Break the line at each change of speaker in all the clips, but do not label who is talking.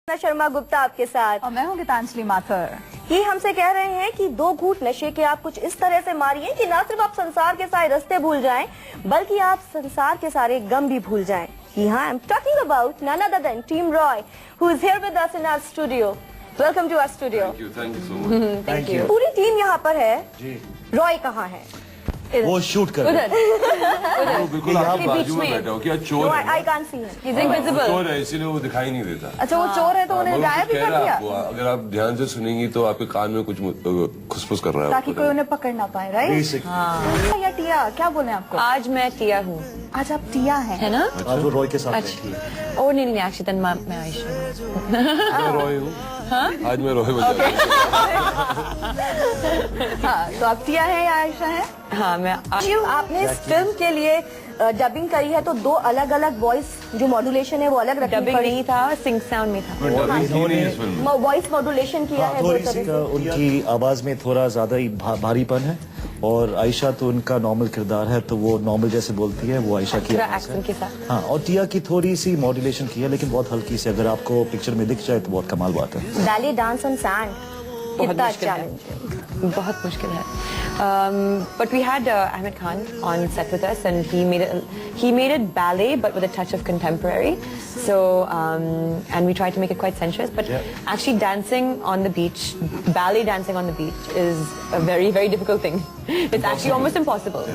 शर्मा गुप्ता आपके साथ
और मैं हूँ गीतांजलि माथुर।
ये हमसे कह रहे हैं कि 2 घूंट नशे के आप कुछ इस तरह से मारिए कि ना सिर्फ आप संसार के सारे रास्ते भूल जाएं, बल्कि आप संसार के सारे गम भी भूल जाएं। जी हाँ, I am talking about none other than team Roy, who is here with us in our studio. Welcome to our studio.
Thank you so much.
Thank you. पूरी टीम यहाँ पर है। रॉय कहाँ है?
वो शूट कर रहे हैं।
वो बिल्कुल आप बाजू में बैठे हो क्या? चोर है?
I can't see him, he is
वो
इनविजिबल।
चोर है, इसीलिए वो दिखाई नहीं देता।
अच्छा, वो चोर है तो उन्हें गायब भी कर दिया
आपको, अगर आप ध्यान से सुनेंगी तो आपके कान में कुछ खुसफुस कर रहा है,
ताकि कोई उन्हें पकड़ ना पाए, राइट? हाँ। या टिया, क्या बोले आपको?
आज मैं टिया हूँ।
आज आप टिया हैं,
है ना?
आज वो रॉय के साथ
अच्छा। ओ नहीं, एक्चुअली मैं आयशा।
मैं रॉय हूँ। आज मैं रॉय बन
हाँ, तो आप टिया हैं या आयशा हैं?
हाँ, मैं
आपने इस फिल्म के लिए डबिंग करी है तो 2 अलग अलग वॉइस जो मॉड्यूलेशन है वो अलग रखनी
डबिंग
पड़ी।
नहीं था, सिंग साउंड में था।
वॉइस मॉड्यूलेशन किया है
थोड़ी
2 तरह
सी
से।
उनकी आवाज में थोड़ा ज्यादा ही भारीपन है, और आयशा तो उनका नॉर्मल किरदार है, तो वो नॉर्मल जैसे बोलती है, वो आयशा की आवाज है।
एक्सेंट के साथ।
हाँ, और टिया की थोड़ी सी मॉड्यूलेशन की है, लेकिन बहुत हल्की सी। अगर आपको पिक्चर में दिख जाए तो बहुत कमाल बात है।
बैले डांस ऑन सैंड कितना चैलेंज है?
बहुत मुश्किल है। But we had Ahmed Khan on set with us, and he made it ballet, but with a touch of contemporary. So and we tried to make it quite sensuous. But actually, dancing on the beach, ballet dancing on the beach, is a very, very difficult thing. It's actually almost impossible.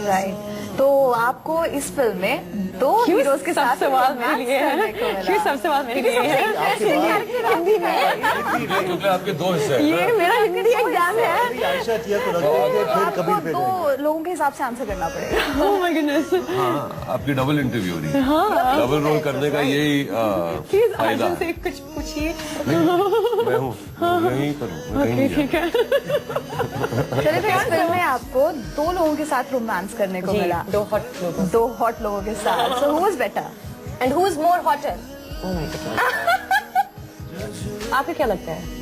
Right. तो आपको इस film में 2 heroes के साथ
सवाल मेरे लिए है। क्यों सब सवाल मेरे लिए है?
हिंदी में
क्योंकि आपके 2 हिस्से हैं।
ये मेरा हिंदी एग्जाम है।
आयशा टिया को रखते हैं, फिर कबीर पे जाएंगे।
2 लोगों के हिसाब से आंसर करना पड़ेगा।
Oh my goodness.
हाँ, आपकी डबल इंटरव्यू हो रही है। डबल रोल करने का यही
Please
फायदा
अर्जुन से कुछ पूछिए।
मैं हूँ, यही करूँ, मैं कहीं नहीं
ठीक है।
चलिए, तो इस फिल्म में आपको 2 लोगों के साथ रोमांस करने को मिला।
2 हॉट लोगों।
2 हॉट लोगों के साथ। So who was better?
And who is more hotter?
Oh my God. आपको क्या लगता है?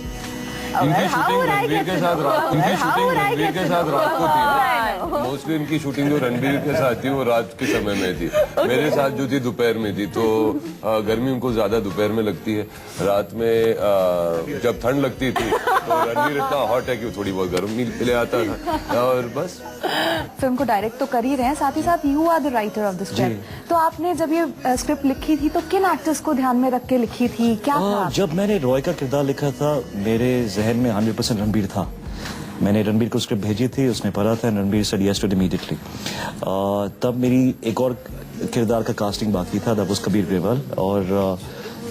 इनकी
how
shooting
would I
Ranbir
get
के
to
साथ
know?
रात, इनकी
How
shooting
would I
Ranbir
get
के
to
साथ
know?
रात को
I
थी। मोस्टली इनकी शूटिंग जो रणबीर के साथ थी वो रात के समय में थी। मेरे साथ जो थी दोपहर में थी, तो गर्मी उनको ज्यादा दोपहर में लगती है। रात में जब ठंड लगती थी तो रणबीर इतना हॉट है कि वो थोड़ी बहुत गर्मी ले आता था, और बस।
फिल्म को डायरेक्ट तो कर ही रहे हैं, साथ ही साथ you are the writer of the script. तो आपने जब ये स्क्रिप्ट लिखी थी तो किन एक्टर्स को ध्यान में रख के लिखी थी? क्या था?
जब मैंने रॉय का किरदार लिखा था, मेरे जहन में 100% रणबीर था। मैंने रणबीर को स्क्रिप्ट भेजी थी, उसने पढ़ा था, Ranbir said yes to immediately. तब मेरी एक और किरदार का कास्टिंग बाकी था, दैट वाज कबीर ग्रेवाल। और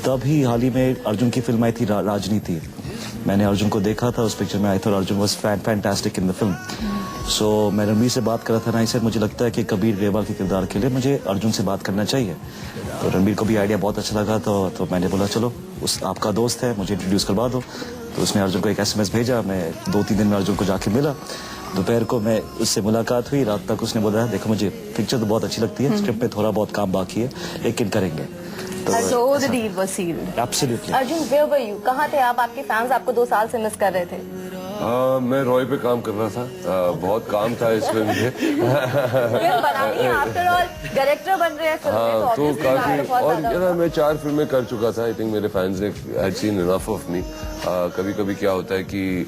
तब ही हाल ही में अर्जुन की फिल्म आई थी राजनीति। मैंने अर्जुन को देखा था, उस पिक्चर में आया था, और Arjun was fantastic in the film. So मैं रणबीर से बात कर रहा था ना, सर मुझे लगता है कि कबीर ग्रेवाल के किरदार के लिए मुझे अर्जुन से बात करना चाहिए। तो रणबीर को भी आइडिया बहुत अच्छा लगा, तो मैंने बोला चलो, उस आपका दोस्त है, मुझे इंट्रोड्यूस करवा दो। तो उसने अर्जुन को एक SMS भेजा। मैं 2-3 दिन में अर्जुन को जाके मिला। दोपहर को मैं उससे मुलाकात हुई, रात तक उसने बोला देखो मुझे पिक्चर तो बहुत अच्छी लगती है, स्क्रिप्ट में थोड़ा बहुत काम बाकी है, लेकिन करेंगे।
So the deal was sealed.
Absolutely.
Arjun, where were you? कहाँ थे आप? आपके फैंस आपको 2 साल से मिस कर रहे थे।
मैं रॉय पे काम कर रहा था, बहुत काम था इस फिल्म में।
फिल्म बनानी है, आफ्टर ऑल डायरेक्टर बन रहे हैं फिल्म में,
हाँ, तो
obviously
काफी,
बाहर बहुत
और
ज्यादा
मैं 4 फिल्में कर चुका था। आई थिंक मेरे फैंस ने had seen enough of me. कभी कभी क्या होता है कि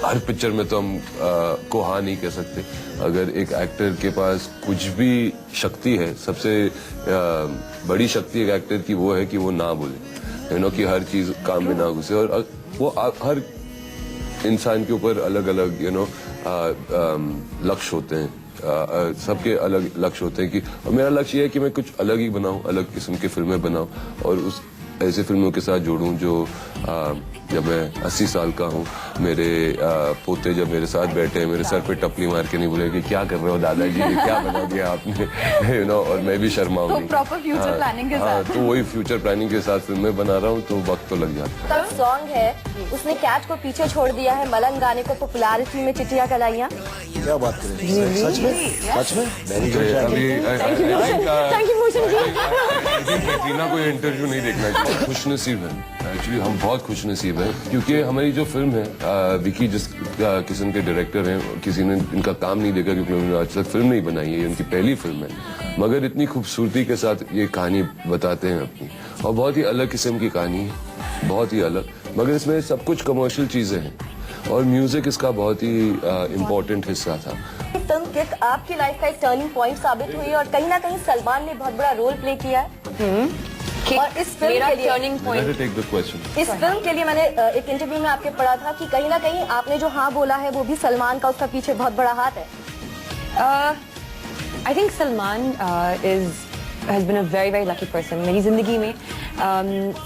हर पिक्चर में तो हम को हाँ नहीं कह सकते। अगर एक एक्टर के पास कुछ भी शक्ति है, सबसे बड़ी शक्ति एक एक्टर की वो है कि वो ना बोले, कि हर चीज काम में ना घुसे। और वो हर इंसान के ऊपर अलग अलग लक्ष्य होते हैं, सबके अलग लक्ष्य होते हैं। कि मेरा लक्ष्य ये है कि मैं कुछ अलग ही बनाऊं, अलग किस्म की फिल्में बनाऊं, और उस ऐसे फिल्मों के साथ जोड़ूं जो जब मैं 80 साल का हूं, मेरे पोते जब मेरे साथ बैठे हैं, मेरे सर पे टपली मार के नहीं बोले कि क्या कर रहे हो दादाजी, ये क्या बना दिया आपने, और मैं भी शर्माऊं नहीं।
प्रॉपर फ्यूचर प्लानिंग के साथ।
तो वही फ्यूचर प्लानिंग के साथ फिल्में बना रहा हूँ, तो वक्त तो लग जाता है।
तब सॉन्ग है, उसने कैच को पीछे छोड़ दिया है, मलंग गाने को पॉपुलैरिटी में चिटिया कलाइयां।
क्या बात करें, सच में सच में वेरी गुड।
Thank you, मोशन जी।
कैटरीना को ये इंटरव्यू नहीं देखना चाहिए। खुशनसीब है, एक्चुअली हम बहुत खुशनसीब हैं, क्योंकि हमारी जो फिल्म है, विकी जिस किस्म के डायरेक्टर हैं, किसी ने इनका काम नहीं देखा, क्योंकि उन्होंने आज तक फिल्म नहीं बनाई है, ये उनकी पहली फिल्म है, मगर इतनी खूबसूरती के साथ ये कहानी बताते हैं अपनी, और बहुत ही अलग किस्म की कहानी है। बहुत ही अलग, मगर इसमें सब कुछ कमर्शियल चीजें हैं और म्यूजिक इसका बहुत ही इम्पोर्टेंट हिस्सा था।
फिल्म किक आपकी लाइफ का एक टर्निंग पॉइंट साबित हुई और कहीं ना कहीं सलमान ने बहुत बड़ा रोल प्ले किया है। और इस फिल्म
मेरा
के लिए
turning point
take the question.
इस फिल्म के लिए मैंने एक इंटरव्यू में आपके पढ़ा था कि कहीं ना कहीं आपने जो हाँ बोला है वो भी सलमान का उसका पीछे बहुत बड़ा हाथ है।
I think Salman has been a very very lucky person मेरी जिंदगी में।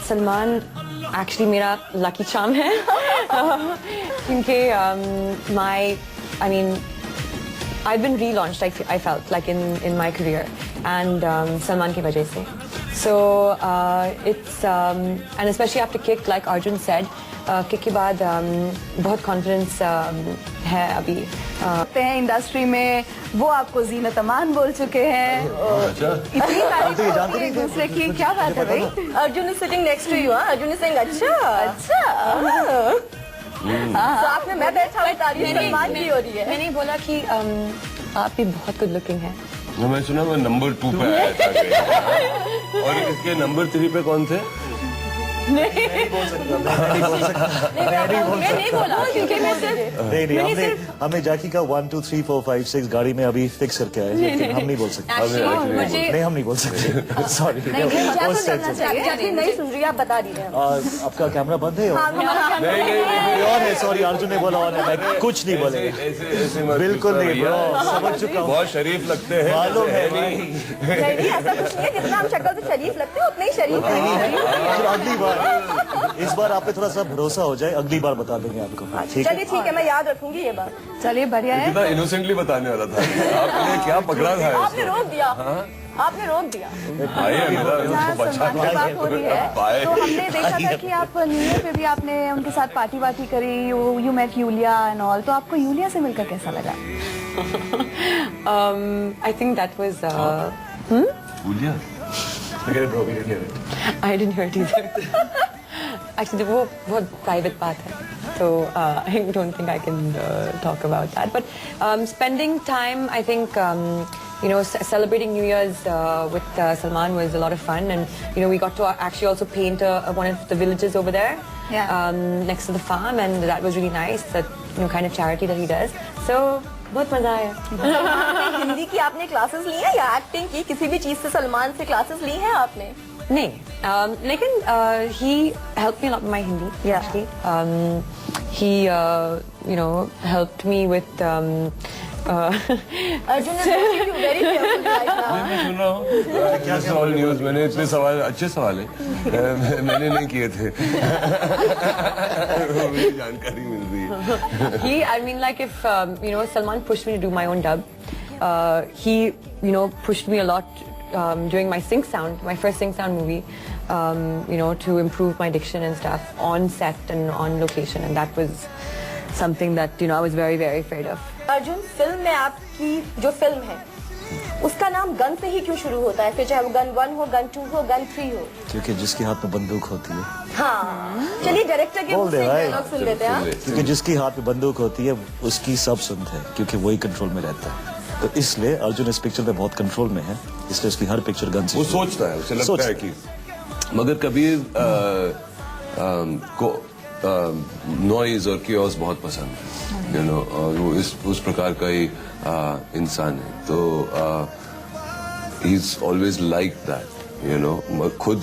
सलमान actually मेरा lucky charm है क्योंकि I've been relaunched, I felt like in my career, and Salman की वजह से. So it's and especially after Kick, like Arjun said, Kick के बाद बहुत confidence है अभी.
हैं इंडस्ट्री में वो आपको जीनत अमान बोल चुके हैं। इतनी तारीफ एक दूसरे की, क्या बात है भाई?
Arjun is sitting next to you. Arjun is saying अच्छा। साथ में मैं बैठा हूँ, तारीफ सलमान की हो रही है।
मैंने बोला कि आप भी बहुत गुड लुकिंग है।
मैं सुना मैं नंबर 2 पे आया था और इसके नंबर 3 पे कौन थे?
नहीं बोला क्योंकि मैं सिर्फ
हमने जैकी का 1 2 3 4 5 6 गाड़ी में अभी फिक्स करके आए, लेकिन हम नहीं बोल सकते। नहीं, हम नहीं बोल सकते। सॉरी,
जैकी नहीं सुन रही, आप बता रही हैं।
आपका कैमरा बंद है?
नहीं
और है, सॉरी, अर्जुन ने बोला और मैं कुछ नहीं बोलेगा। बिल्कुल नहीं, समझ चुका हूँ।
बहुत शरीफ लगते हैं,
मालूम है।
नहीं ऐसा कुछ नहीं है, जितना हम शक्ल से शरीफ लगते हैं उतने ही शरीफ हैं।
अगली बार, इस बार आप पे थोड़ा सा भरोसा हो जाए, अगली बार बता देंगे आपको।
चलिए ठीक है, मैं याद रखूंगी ये बात।
चलिए बढ़िया है।
कितना इनोसेंटली बताने वाला था, आपने क्या पकड़ा था?
आपने रोक दिया, आपने रोक दिया।
सलमान की बात हो रही है तो हमने देखा था कि आप न्यू ईयर पे भी आपने उनके साथ पार्टी वार्टी करी, you met Yulia and all, तो आपको यूलिया से मिलकर कैसा लगा?
I think that was
Yulia?
I didn't hear it either. Actually, वो बहुत private बात है, so I don't think I can talk about that. But spending time, I think celebrating New Year's with Salman was a lot of fun, and we got to actually also paint one of the villages over there, next to the farm, and that was really nice. That kind of charity that he does. So बहुत मजा आया।
हिंदी की आपने classes ली हैं या acting की, किसी भी चीज से सलमान से क्लासेस ली हैं आपने?
नहीं, लेकिन he helped me a lot with my Hindi. Actually, he helped me with
Arjun is very careful right now.
मैं सुन रहा हूँ क्या सवाल न्यूज, मैंने इतने सवाल, अच्छे सवाल है, मैंने नहीं किए थे। मुझे जानकारी मिल रही है।
I mean, like if Salman pushed me to do my own dub, he pushed me a lot during my Sync Sound, my first Sync Sound movie, to improve my diction and stuff on set and on location, and that was something that I was very very afraid of.
Arjun, film में आपकी जो film है उसका नाम gun से ही क्यों शुरू होता है? फिर चाहे वो गन 1 हो, गन 2 हो, गन 3 हो।
क्योंकि जिसके हाथ में बंदूक होती है।
हाँ, चलिए डायरेक्टर के मुंह से डायलॉग सुन लेते हैं।
क्योंकि जिसकी हाथ में बंदूक होती है उसकी सब सुनते हैं, क्योंकि वही कंट्रोल में रहता है। तो इसलिए अर्जुन इस पिक्चर में बहुत कंट्रोल में है, इसलिए उसकी हर पिक्चर गन से
वो सोचता है, उसे लगता है कि, मगर कबीर को नॉइज और कियोस बहुत पसंद है, और वो उस प्रकार का ही इंसान है, तो he is always like that, खुद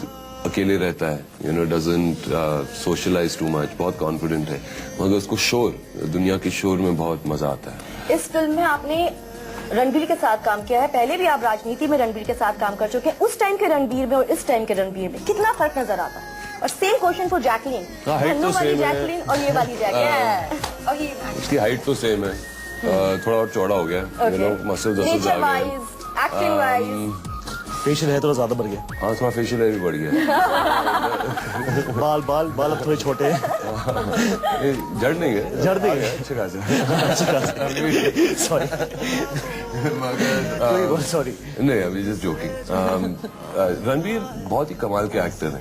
अकेले रहता है, डजंट सोशलाइज टू मच, बहुत कॉन्फिडेंट है, मगर उसको शोर, दुनिया के शोर में बहुत मजा आता है।
इस फिल्म में आपने रणबीर के साथ काम किया है, पहले भी आप राजनीति में रणबीर के साथ काम कर चुके हैं। उस टाइम के रणबीर में और इस टाइम के रणबीर में कितना फर्क नजर आता है? और same question for Jacqueline, Dhanno वाली जैकलीन और ये वाली जैकलीन।
उसकी हाइट तो सेम है, थोड़ा और चौड़ा हो गया, muscles
nature wise, acting wise,
facial है थोड़ा ज्यादा बढ़ गया।
हाँ, थोड़ा फेशियल है भी बढ़ गया।
बाल अब थोड़े छोटे हैं।
जड़ नहीं है,
जड़ नहीं है,
अच्छे खासे।
सॉरी,
नहीं, अभी जस्ट जोकिंग। रणबीर बहुत ही कमाल के एक्टर है,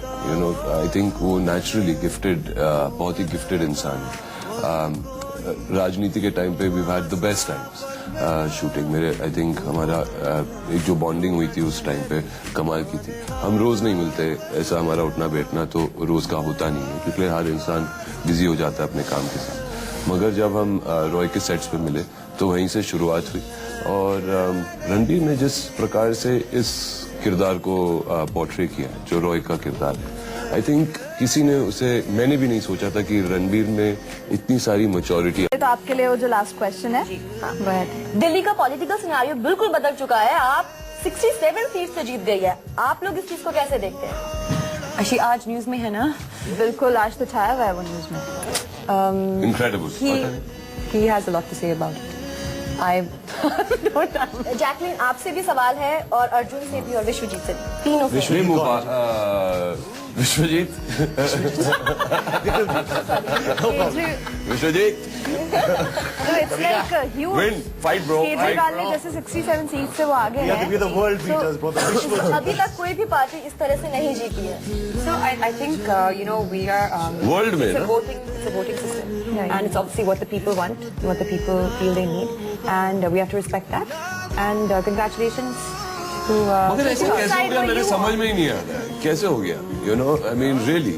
आई थिंक वो नेचुरली गिफ्टेड, बहुत ही गिफ्टेड इंसान है। राजनीति के टाइम पे we had the best times shooting. मेरे आई थिंक हमारा एक जो बॉन्डिंग हुई थी उस टाइम पे कमाल की थी। हम रोज नहीं मिलते, ऐसा हमारा उठना बैठना तो रोज का होता नहीं है क्योंकि हर इंसान बिजी हो जाता है अपने काम के साथ। मगर जब हम रॉय के सेट्स पे मिले तो वहीं से शुरुआत हुई और रणबीर ने जिस प्रकार से इस किरदार को पोर्ट्रे किया जो रॉय का किरदार है, आई थिंक किसी ने उसे, मैंने भी नहीं सोचा था कि रणबीर में इतनी सारी मैच्योरिटी।
तो आपके लिए वो जो लास्ट क्वेश्चन है वो है,
दिल्ली का पॉलिटिकल सिनेरियो बिल्कुल बदल चुका है। आप 67 सीट से जीत गई है, आप लोग इस चीज को कैसे देखते हैं?
अशी आज न्यूज में है ना?
बिल्कुल आज तो छाया हुआ है वो न्यूज में।
Incredible.
He has a lot to say about it.
Jacqueline आपसे भी सवाल है और अर्जुन से भी और विश्वजीत से भी, तीनों से।
Vishwajeet Vishwajeet
So it's like a huge
Win, fight bro,
Kejriwal
fight.
ने जैसे 67 सीट से वो आगे हैं।
अभी तक कोई भी पार्टी इस तरह से नहीं जीती है।
So I think we are
world में
it's a
ना?
voting system, and it's obviously what the people want, what the people feel they need, and we have to respect that. And congratulations to.
मगर ऐसे कैसे हो गया, मेरे समझ में ही नहीं आ रहा है कैसे हो गया। You know I mean really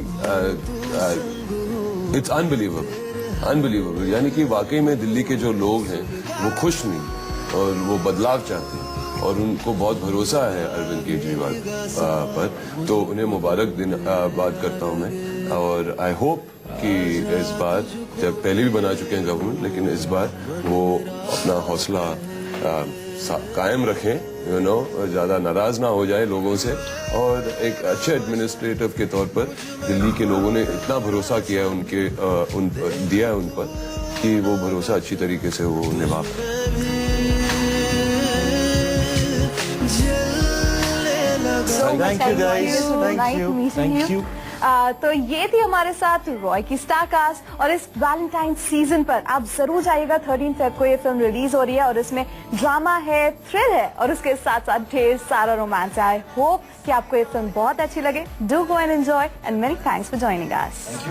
it's unbelievable. यानी कि वाकई में दिल्ली के जो लोग हैं वो खुश नहीं और वो बदलाव चाहते हैं और उनको बहुत भरोसा है अरविंद केजरीवाल पर, तो उन्हें मुबारक बात करता हूँ मैं। और आई होप कि इस बार, जब पहले भी बना चुके हैं गवर्नमेंट, लेकिन इस बार वो अपना हौसला कायम रखें, यू नो, ज्यादा नाराज ना हो जाए लोगों से, और एक अच्छे एडमिनिस्ट्रेटिव के तौर पर दिल्ली के लोगों ने इतना भरोसा किया है दिया है उन पर कि वो भरोसा अच्छी तरीके से वो निभा पाए।
Thank you guys. Thank you.
तो ये थी हमारे साथ रॉय की स्टार कास्ट, और इस वैलेंटाइन सीजन पर आप जरूर जाइएगा। 13 फेब को ये फिल्म रिलीज हो रही है और इसमें ड्रामा है, थ्रिल है और उसके साथ साथ ढेर सारा रोमांस है। आई होप कि आपको ये फिल्म बहुत अच्छी लगे। Do go and enjoy, and many thanks for joining us.